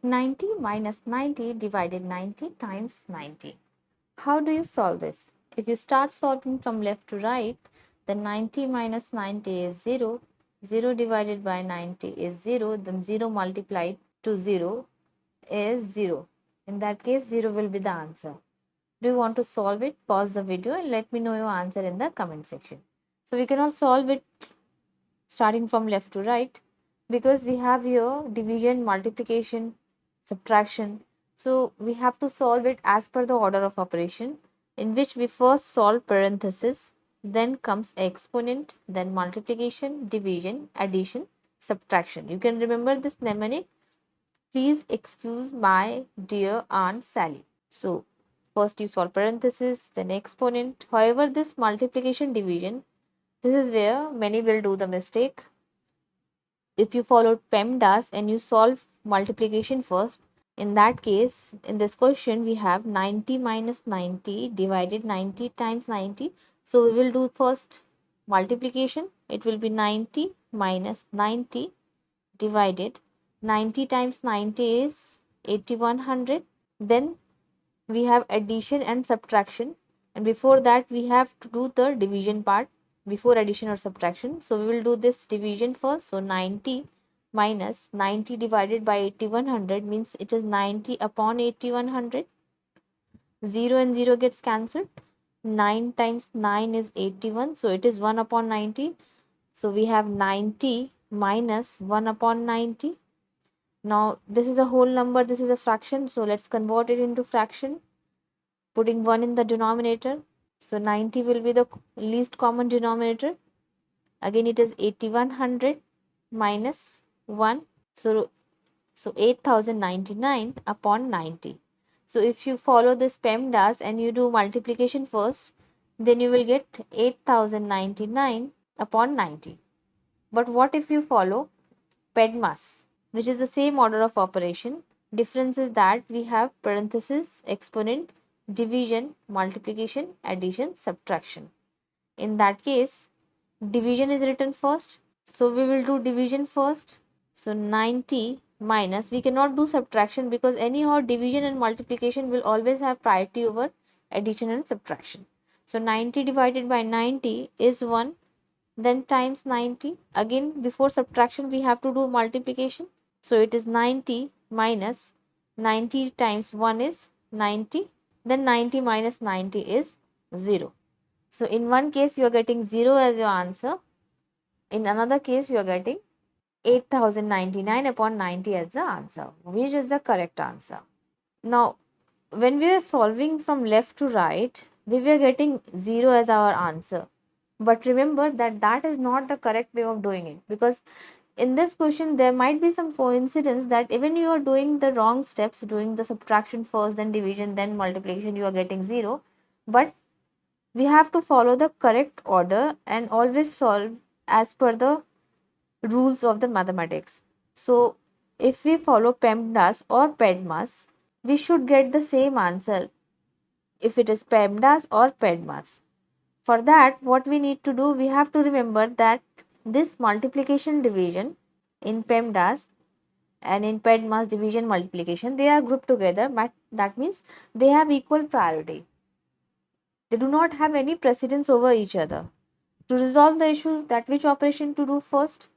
90 minus 90 divided 90 times 90. How do you solve this? If you start solving from left to right, then 90 minus 90 is 0. 0 divided by 90 is 0. Then 0 multiplied to 0 is 0. In that case, 0 will be the answer. Do you want to solve it? Pause the video and let me know your answer in the comment section. So we cannot solve it starting from left to right because we have here division, multiplication, subtraction. So we have to solve it as per the order of operation, in which we first solve parenthesis, then comes exponent, then multiplication, division, addition, subtraction. You can remember this mnemonic. Please excuse my dear Aunt Sally. So first you solve parenthesis, then exponent. However, this multiplication division, this is where many will do the mistake. If you followed PEMDAS and you solve multiplication first, in that case, in this question, we have 90 minus 90 divided 90 times 90. So we will do first multiplication. It will be 90 minus 90 divided 90 times 90 is 8100. Then we have addition and subtraction, and before that we have to do the division part before addition or subtraction. So we will do this division first. So 90 minus 90 divided by 8100 means it is 90 upon 8100. 0 and 0 gets cancelled. 9 times 9 is 81, so it is 1 upon 90. So we have 90 minus 1 upon 90. Now this is a whole number, this is a fraction, so let's convert it into fraction, putting 1 in the denominator. So 90 will be the least common denominator. Again it is 8100 minus 1. So 8099 upon 90. So if you follow this PEMDAS and you do multiplication first, then you will get 8099 upon 90. But what if you follow PEMDAS, which is the same order of operation? Difference is that we have parenthesis, exponent, division, multiplication, addition, subtraction. In that case, division is written first. So we will do division first. So 90 minus, we cannot do subtraction because anyhow division and multiplication will always have priority over addition and subtraction. So 90 divided by 90 is 1. Then times 90. Again before subtraction we have to do multiplication. So it is 90 minus 90 times 1 is 90. Then 90 minus 90 is 0. So in one case you are getting 0 as your answer. In another case you are getting 8099 upon 90 as the answer, which is the correct answer. Now when we were solving from left to right, we were getting 0 as our answer. But remember that that is not the correct way of doing it, because in this question there might be some coincidence that even you are doing the wrong steps, doing the subtraction first, then division, then multiplication, you are getting 0. But we have to follow the correct order and always solve as per the rules of the mathematics. So if we follow PEMDAS or PEDMAS, we should get the same answer if it is PEMDAS or PEDMAS. For that, what we need to do, we have to remember that this multiplication division in PEMDAS and in PEDMAS division multiplication, they are grouped together, but that means they have equal priority. They do not have any precedence over each other. To resolve the issue, that which operation to do first,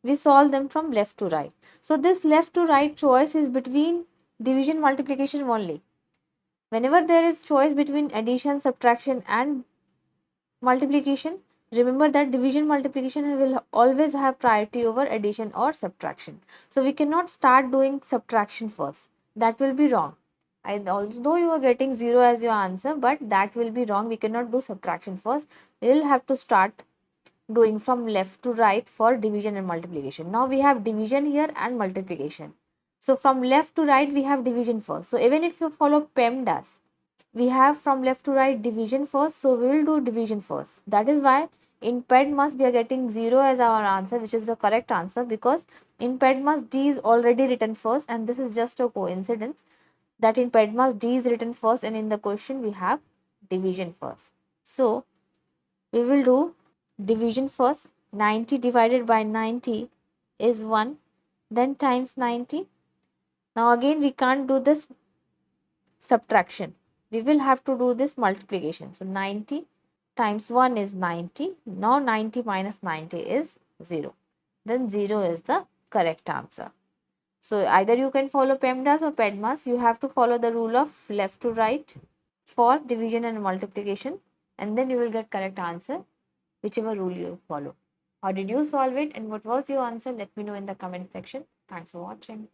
we solve them from left to right. So this left to right choice is between division multiplication only. Whenever there is choice between addition, subtraction and multiplication, remember that division multiplication will always have priority over addition or subtraction. So we cannot start doing subtraction first. That will be wrong. Although you are getting 0 as your answer, but that will be wrong. We cannot do subtraction first. We will have to start doing from left to right for division and multiplication. Now we have division here and multiplication. So from left to right we have division first. So even if you follow PEMDAS, we have from left to right division first, so we will do division first. That is why in PEMDAS we are getting 0 as our answer, which is the correct answer, because in PEMDAS D is already written first, and this is just a coincidence that in PEMDAS D is written first and in the question we have division first. So we will do division first. 90 divided by 90 is 1, then times 90. Now again we can't do this subtraction. We will have to do this multiplication. So 90 times 1 is 90. Now 90 minus 90 is 0. Then 0 is the correct answer. So either you can follow PEMDAS or PEDMAS. You have to follow the rule of left to right for division and multiplication, and then you will get correct answer whichever rule you follow. How did you solve it and what was your answer? Let me know in the comment section. Thanks for watching.